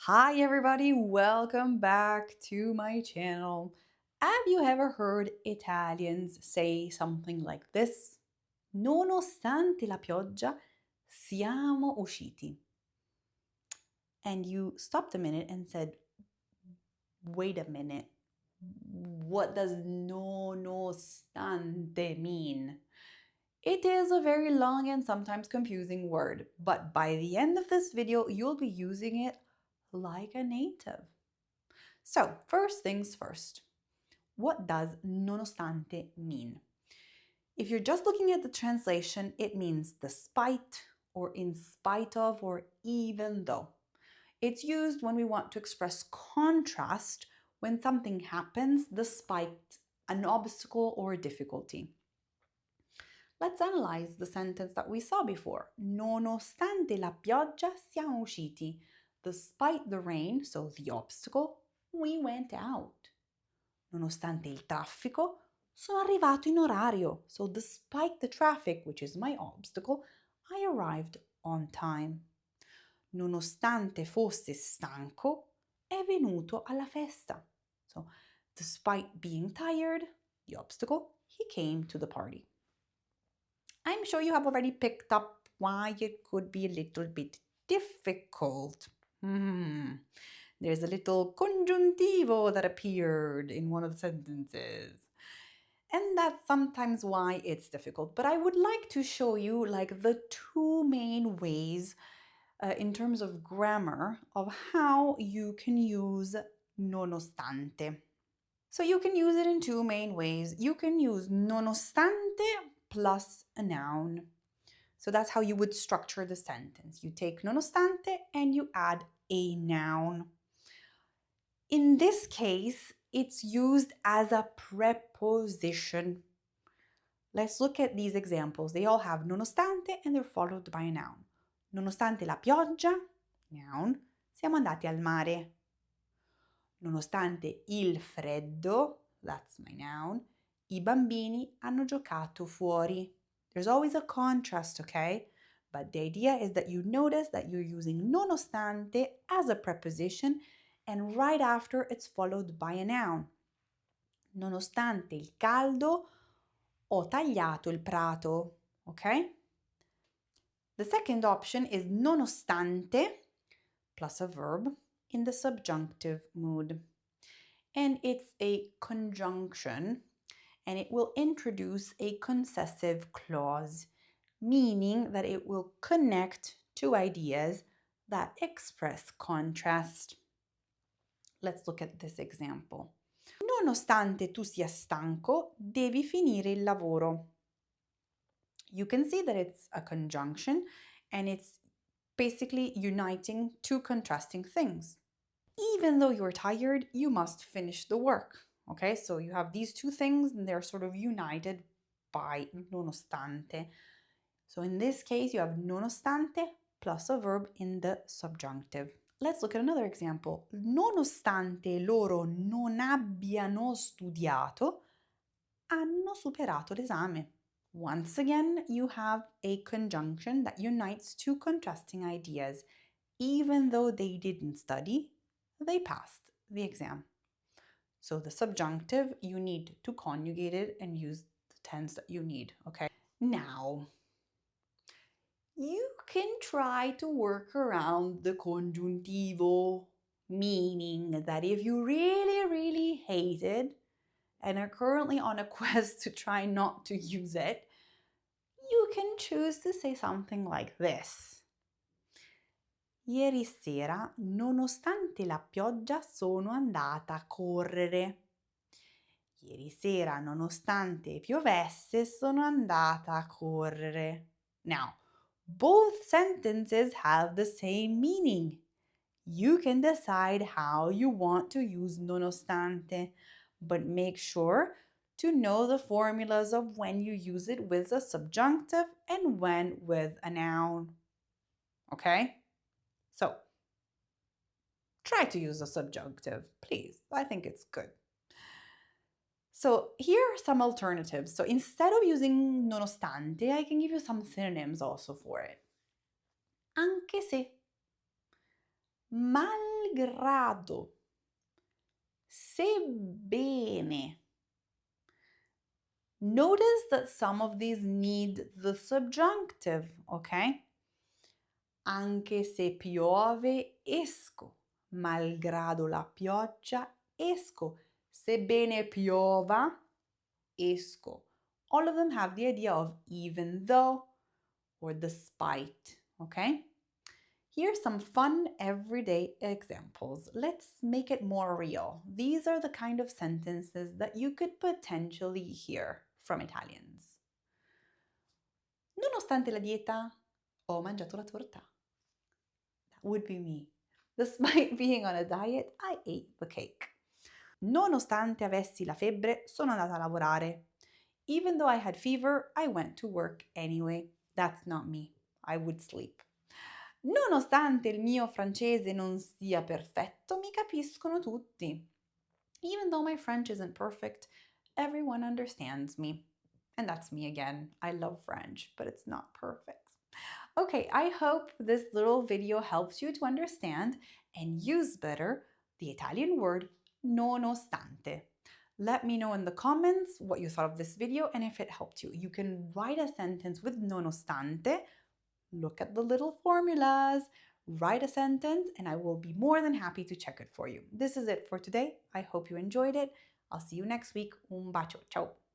Hi everybody, welcome back to my channel. Have you ever heard Italians say something like this? Nonostante la pioggia, siamo usciti. And you stopped a minute and said, wait a minute, what does nonostante mean? It is a very long and sometimes confusing word, but by the end of this video, you'll be using it like a native. So, first things first, what does nonostante mean? If you're just looking at the translation, it means despite or in spite of or even though. It's used when we want to express contrast when something happens despite an obstacle or a difficulty. Let's analyze the sentence that we saw before. Nonostante la pioggia siamo usciti. Despite the rain, so the obstacle, we went out. Nonostante il traffico, sono arrivato in orario. So despite the traffic, which is my obstacle, I arrived on time. Nonostante fosse stanco, è venuto alla festa. So despite being tired, the obstacle, he came to the party. I'm sure you have already picked up why it could be a little bit difficult. There's a little congiuntivo that appeared in one of the sentences. And that's sometimes why it's difficult. But I would like to show you like the two main ways in terms of grammar of how you can use nonostante. So you can use it in two main ways. You can use nonostante plus a noun. So that's how you would structure the sentence. You take nonostante and you add a noun. In this case, it's used as a preposition. Let's look at these examples. They all have nonostante and they're followed by a noun. Nonostante la pioggia, noun, siamo andati al mare. Nonostante il freddo, that's my noun, i bambini hanno giocato fuori. There's always a contrast, okay? But the idea is that you notice that you're using nonostante as a preposition and right after it's followed by a noun. Nonostante il caldo, ho tagliato il prato, okay? The second option is nonostante plus a verb in the subjunctive mood. And it's a conjunction and it will introduce a concessive clause, meaning that it will connect two ideas that express contrast. Let's look at this example. Nonostante tu sia stanco, devi finire il lavoro. You can see that it's a conjunction and it's basically uniting two contrasting things. Even though you're tired, you must finish the work. Okay, so you have these two things and they're sort of united by nonostante. So in this case, you have nonostante plus a verb in the subjunctive. Let's look at another example. Nonostante loro non abbiano studiato, hanno superato l'esame. Once again, you have a conjunction that unites two contrasting ideas. Even though they didn't study, they passed the exam. So the subjunctive, you need to conjugate it and use the tense that you need, okay? Now, you can try to work around the congiuntivo, meaning that if you really, really hate it and are currently on a quest to try not to use it, you can choose to say something like this. Ieri sera, nonostante la pioggia, sono andata a correre. Ieri sera, nonostante piovesse, sono andata a correre. Now, both sentences have the same meaning. You can decide how you want to use nonostante, but make sure to know the formulas of when you use it with a subjunctive and when with a noun. Okay? So, try to use a subjunctive, please. I think it's good. So here are some alternatives. So instead of using nonostante, I can give you some synonyms also for it. Anche se, malgrado, malgrado, sebbene. Notice that some of these need the subjunctive, okay? Anche se piove, esco. Malgrado la pioggia, esco. Sebbene piova, esco. All of them have the idea of even though or despite, okay? Here's some fun everyday examples. Let's make it more real. These are the kind of sentences that you could potentially hear from Italians. Nonostante la dieta, ho mangiato la torta. That would be me. Despite being on a diet, I ate the cake. Nonostante avessi la febbre, sono andata a lavorare. Even though I had fever, I went to work anyway. That's not me. I would sleep. Nonostante il mio francese non sia perfetto, mi capiscono tutti. Even though my French isn't perfect, everyone understands me. And that's me again. I love French, but it's not perfect. Okay, I hope this little video helps you to understand and use better the Italian word nonostante. Let me know in the comments what you thought of this video and if it helped you. You can write a sentence with nonostante. Look at the little formulas, write a sentence, and I will be more than happy to check it for you. This is it for today. I hope you enjoyed it. I'll see you next week. Un bacio. Ciao.